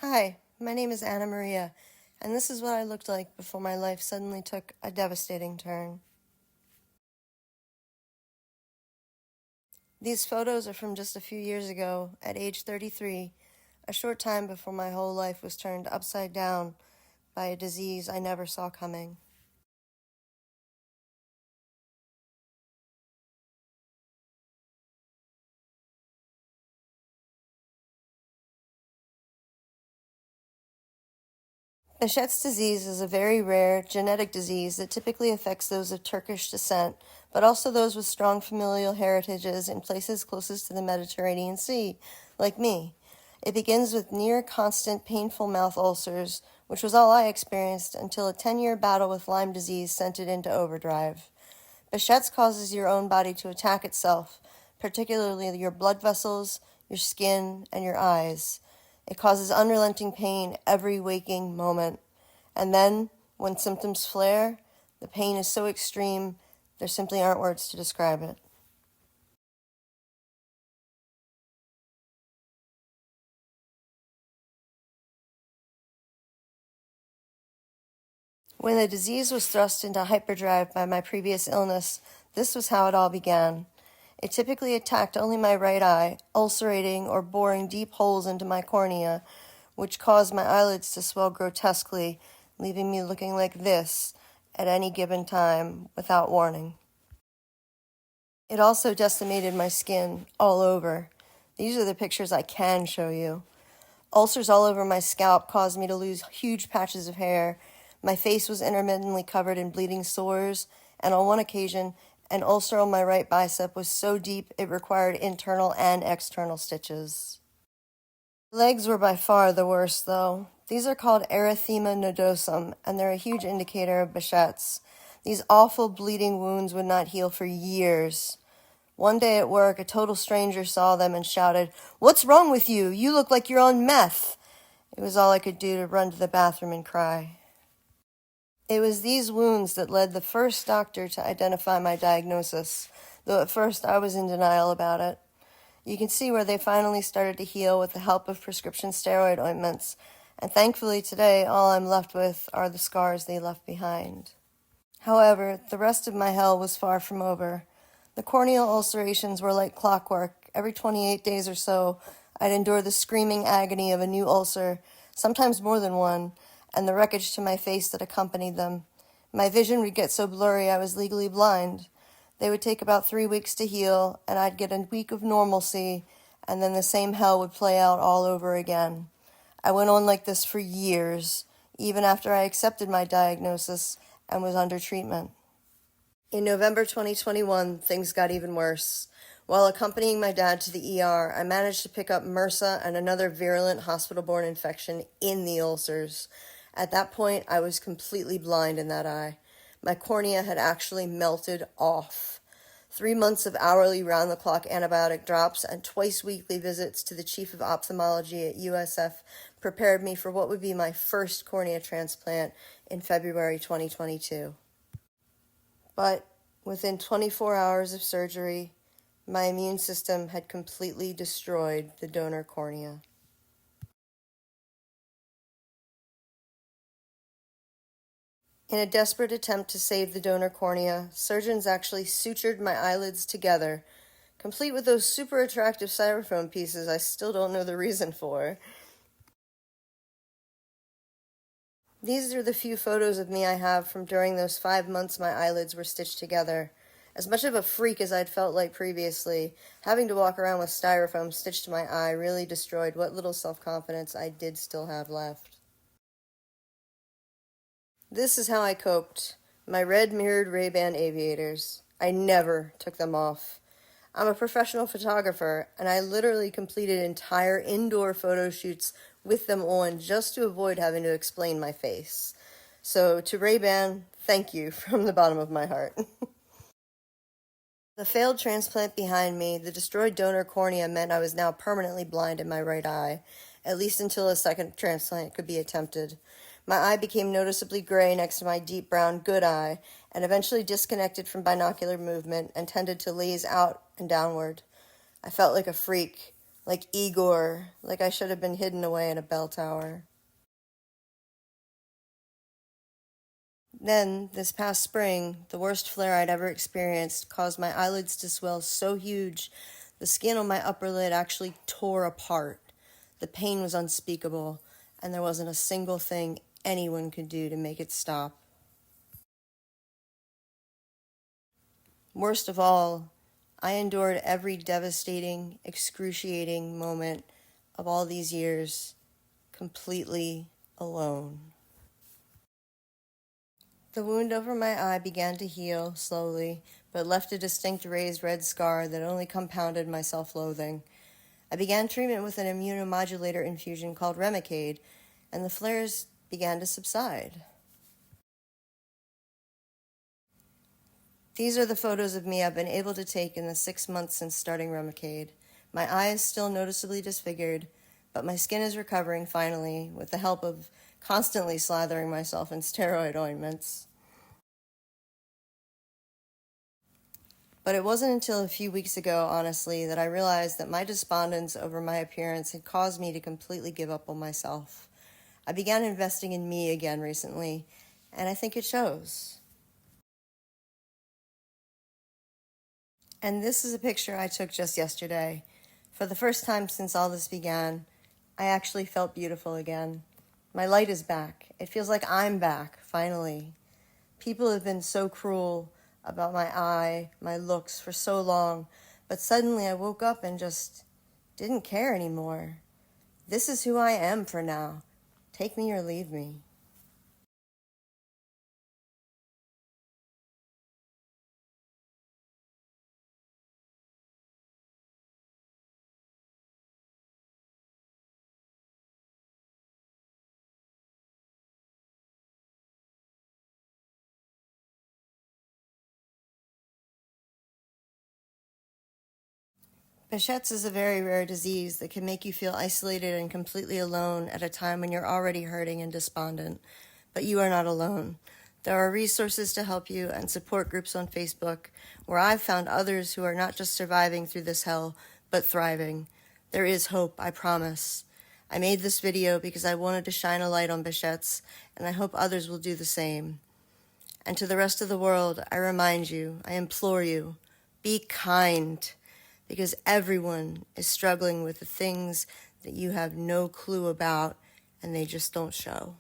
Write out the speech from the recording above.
Hi, my name is Anna Maria, and this is what I looked like before my life suddenly took a devastating turn. These photos are from just a few years ago, at age 33, a short time before my whole life was turned upside down by a disease I never saw coming. Behçet's disease is a very rare genetic disease that typically affects those of Turkish descent, but also those with strong familial heritages in places closest to the Mediterranean Sea, like me. It begins with near constant painful mouth ulcers, which was all I experienced until a 10-year battle with Lyme disease sent it into overdrive. Behçet's causes your own body to attack itself, particularly your blood vessels, your skin, and your eyes. It causes unrelenting pain every waking moment. And then, when symptoms flare, the pain is so extreme, there simply aren't words to describe it. When the disease was thrust into hyperdrive by my previous illness, this was how it all began. It typically attacked only my right eye, ulcerating or boring deep holes into my cornea, which caused my eyelids to swell grotesquely, leaving me looking like this at any given time without warning. It also decimated my skin all over. These are the pictures I can show you. Ulcers all over my scalp caused me to lose huge patches of hair. My face was intermittently covered in bleeding sores, and on one occasion, an ulcer on my right bicep was so deep it required internal and external stitches. Legs were by far the worst, though. These are called erythema nodosum, and they're a huge indicator of Behçet's. These awful bleeding wounds would not heal for years. One day at work, a total stranger saw them and shouted, "What's wrong with you? You look like you're on meth." It was all I could do to run to the bathroom and cry. It was these wounds that led the first doctor to identify my diagnosis, though at first I was in denial about it. You can see where they finally started to heal with the help of prescription steroid ointments, and thankfully today all I'm left with are the scars they left behind. However, the rest of my hell was far from over. The corneal ulcerations were like clockwork. Every 28 days or so, I'd endure the screaming agony of a new ulcer, sometimes more than one, and the wreckage to my face that accompanied them. My vision would get so blurry I was legally blind. They would take about 3 weeks to heal, and I'd get a week of normalcy, and then the same hell would play out all over again. I went on like this for years, even after I accepted my diagnosis and was under treatment. In November 2021, things got even worse. While accompanying my dad to the ER, I managed to pick up MRSA and another virulent hospital-borne infection in the ulcers. At that point, I was completely blind in that eye. My cornea had actually melted off. 3 months of hourly round-the-clock antibiotic drops and twice-weekly visits to the chief of ophthalmology at USF prepared me for what would be my first cornea transplant in February 2022. But within 24 hours of surgery, my immune system had completely destroyed the donor cornea. In a desperate attempt to save the donor cornea, surgeons actually sutured my eyelids together, complete with those super attractive styrofoam pieces I still don't know the reason for. These are the few photos of me I have from during those 5 months my eyelids were stitched together. As much of a freak as I'd felt like previously, having to walk around with styrofoam stitched to my eye really destroyed what little self-confidence I did still have left. This is how I coped. My red mirrored Ray-Ban aviators. I never took them off. I'm a professional photographer, and I literally completed entire indoor photo shoots with them on just to avoid having to explain my face. So to Ray-Ban, thank you from the bottom of my heart. The failed transplant behind me, the destroyed donor cornea meant I was now permanently blind in my right eye, at least until a second transplant could be attempted. My eye became noticeably gray next to my deep brown good eye, and eventually disconnected from binocular movement and tended to laze out and downward. I felt like a freak, like Igor, like I should have been hidden away in a bell tower. Then, this past spring, the worst flare I'd ever experienced caused my eyelids to swell so huge, the skin on my upper lid actually tore apart. The pain was unspeakable, and there wasn't a single thing anyone could do to make it stop. Worst of all, I endured every devastating, excruciating moment of all these years completely alone. The wound over my eye began to heal slowly, but left a distinct raised red scar that only compounded my self-loathing. I began treatment with an immunomodulator infusion called Remicade, and the flares began to subside. These are the photos of me I've been able to take in the 6 months since starting Remicade. My eye is still noticeably disfigured, but my skin is recovering finally with the help of constantly slathering myself in steroid ointments. But it wasn't until a few weeks ago, honestly, that I realized that my despondence over my appearance had caused me to completely give up on myself. I began investing in me again recently, and I think it shows. And this is a picture I took just yesterday. For the first time since all this began, I actually felt beautiful again. My light is back. It feels like I'm back, finally. People have been so cruel about my eye, my looks for so long, but suddenly I woke up and just didn't care anymore. This is who I am for now. Take me or leave me. Behçet's is a very rare disease that can make you feel isolated and completely alone at a time when you're already hurting and despondent. But you are not alone. There are resources to help you and support groups on Facebook where I've found others who are not just surviving through this hell, but thriving. There is hope, I promise. I made this video because I wanted to shine a light on Behçet's, and I hope others will do the same. And to the rest of the world, I remind you, I implore you, be kind, because everyone is struggling with the things that you have no clue about and they just don't show.